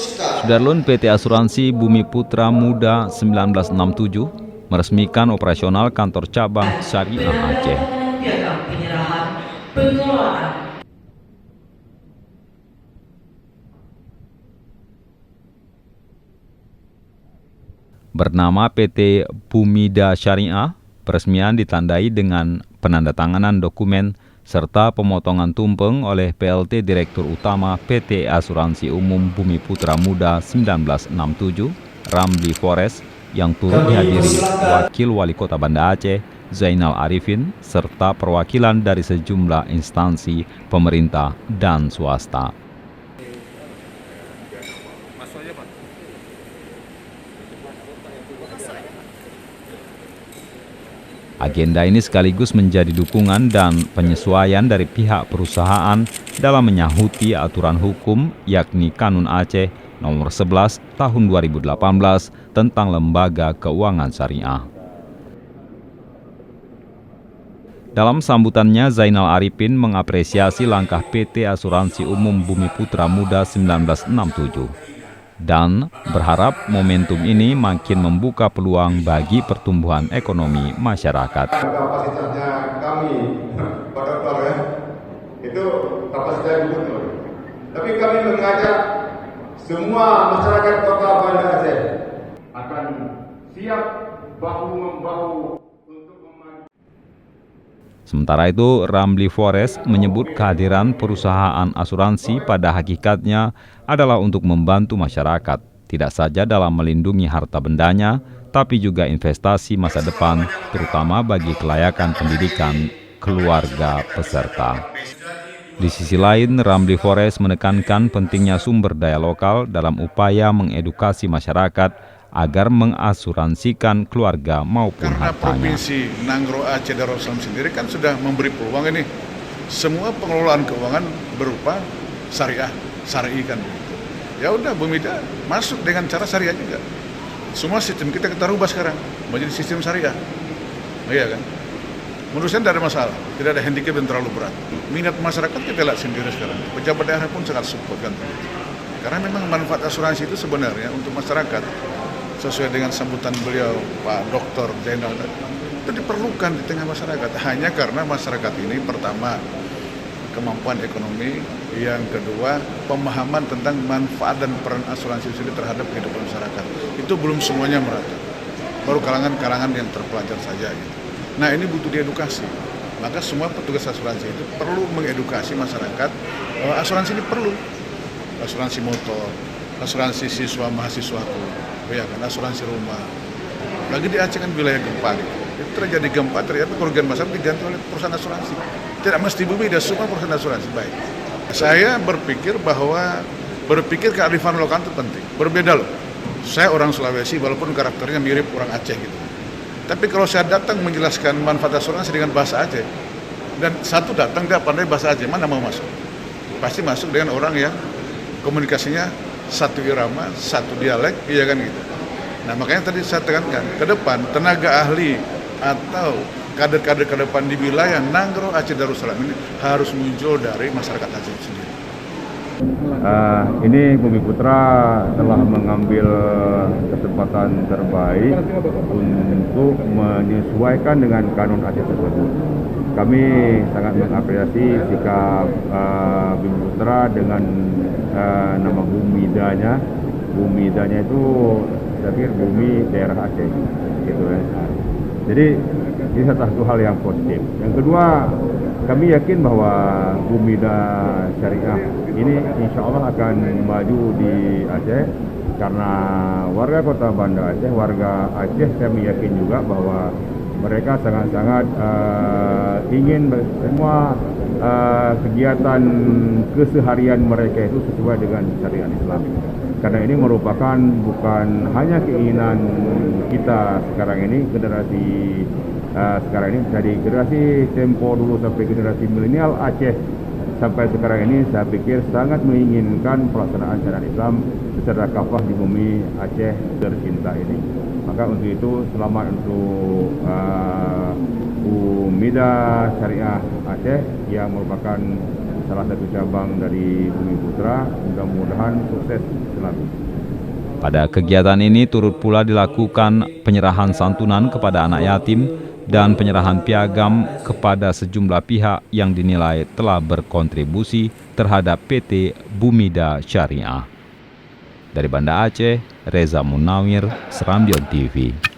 Sudarlun, PT Asuransi Bumi Putra Muda 1967 meresmikan operasional kantor cabang Syariah Aceh. Bernama PT Bumida Syariah, peresmian ditandai dengan penandatanganan dokumen serta pemotongan tumpeng oleh PLT Direktur Utama PT Asuransi Umum Bumi Putra Muda 1967, Ramli Forest, yang turut dihadiri Wakil Wali Kota Banda Aceh, Zainal Arifin, serta perwakilan dari sejumlah instansi pemerintah dan swasta. Agenda ini sekaligus menjadi dukungan dan penyesuaian dari pihak perusahaan dalam menyahuti aturan hukum, yakni Kanun Aceh Nomor 11 Tahun 2018 tentang Lembaga Keuangan Syariah. Dalam sambutannya, Zainal Arifin mengapresiasi langkah PT Asuransi Umum Bumi Putra Muda 1967. Dan berharap momentum ini makin membuka peluang bagi pertumbuhan ekonomi masyarakat. Kapasitasnya kami, Pak Dokter ya, itu kapasitas gubernur. Tapi kami mengajak semua masyarakat Kota Banda Aceh akan siap bahu-membahu. Sementara itu, Ramli Forest menyebut kehadiran perusahaan asuransi pada hakikatnya adalah untuk membantu masyarakat, tidak saja dalam melindungi harta bendanya, tapi juga investasi masa depan, terutama bagi kelayakan pendidikan keluarga peserta. Di sisi lain, Ramli Forest menekankan pentingnya sumber daya lokal dalam upaya mengedukasi masyarakat agar mengasuransikan keluarga maupun hartanya. Karena Provinsi Nangro Aceh Darussalam sendiri kan sudah memberi peluang ini. Semua pengelolaan keuangan berupa syariah, syar'i kan. Ya udah, Bumida masuk dengan cara syariah juga. Semua sistem kita rubah sekarang menjadi sistem syariah. Iya kan? Menurut saya tidak ada masalah, tidak ada handicap yang terlalu berat. Minat masyarakat kita lihat sendiri sekarang. Pejabat daerah pun sangat support kan. Karena memang manfaat asuransi itu sebenarnya untuk masyarakat, sesuai dengan sambutan beliau Pak Dr. Zainal, itu diperlukan di tengah masyarakat. Hanya karena masyarakat ini pertama kemampuan ekonomi, yang kedua pemahaman tentang manfaat dan peran asuransi itu terhadap kehidupan masyarakat. Itu belum semuanya merata. Baru kalangan-kalangan yang terpelajar saja gitu. Nah, ini butuh diedukasi. Maka semua petugas asuransi itu perlu mengedukasi masyarakat bahwa asuransi ini perlu. Asuransi motor, asuransi siswa mahasiswaku, ya kan, asuransi rumah. Lagi di Aceh kan wilayah gempa gitu. Itu terjadi gempa, ternyata kerugian masyarakat diganti oleh perusahaan asuransi. Tidak mesti Bumida, semua perusahaan asuransi baik. Saya berpikir kearifan lokal itu penting. Berbeda loh. Saya orang Sulawesi walaupun karakternya mirip orang Aceh gitu. Tapi kalau saya datang menjelaskan manfaat asuransi dengan bahasa Aceh, dan satu datang dia pandai bahasa Aceh, mana mau masuk? Pasti masuk dengan orang yang komunikasinya satu irama, satu dialek, iya kan gitu. Nah, makanya tadi saya tekankan, ke depan tenaga ahli atau kader-kader ke depan di wilayah Nangro Aceh Darussalam ini harus muncul dari masyarakat Aceh sendiri. Ini Bumi Putra telah mengambil kesempatan terbaik untuk menyesuaikan dengan Kanun Aceh tersebut. Kami sangat mengapresiasi sikap Bumi Putra dengan nama Bumidanya. Bumidanya itu saya pikir bumi daerah Aceh, gitu ya. Jadi ini satu hal yang positif. Yang kedua, kami yakin bahwa Bumida Syariah ini insya Allah akan maju di Aceh, karena warga Kota Banda Aceh, warga Aceh kami yakin juga bahwa mereka sangat-sangat ingin semua kegiatan keseharian mereka itu sesuai dengan syariat Islam. Karena ini merupakan bukan hanya keinginan kita sekarang ini, generasi sekarang ini, jadi generasi tempo dulu sampai generasi milenial Aceh sampai sekarang ini, saya pikir sangat menginginkan pelaksanaan syariat Islam secara kafah di bumi Aceh tercinta ini. Maka untuk itu selamat untuk Bumida Syariah Aceh yang merupakan salah satu cabang dari Bumi Putra. Mudah-mudahan sukses selalu. Pada kegiatan ini turut pula dilakukan penyerahan santunan kepada anak yatim dan penyerahan piagam kepada sejumlah pihak yang dinilai telah berkontribusi terhadap PT Bumida Syariah. Dari Banda Aceh, Reza Munawir, Serambion TV.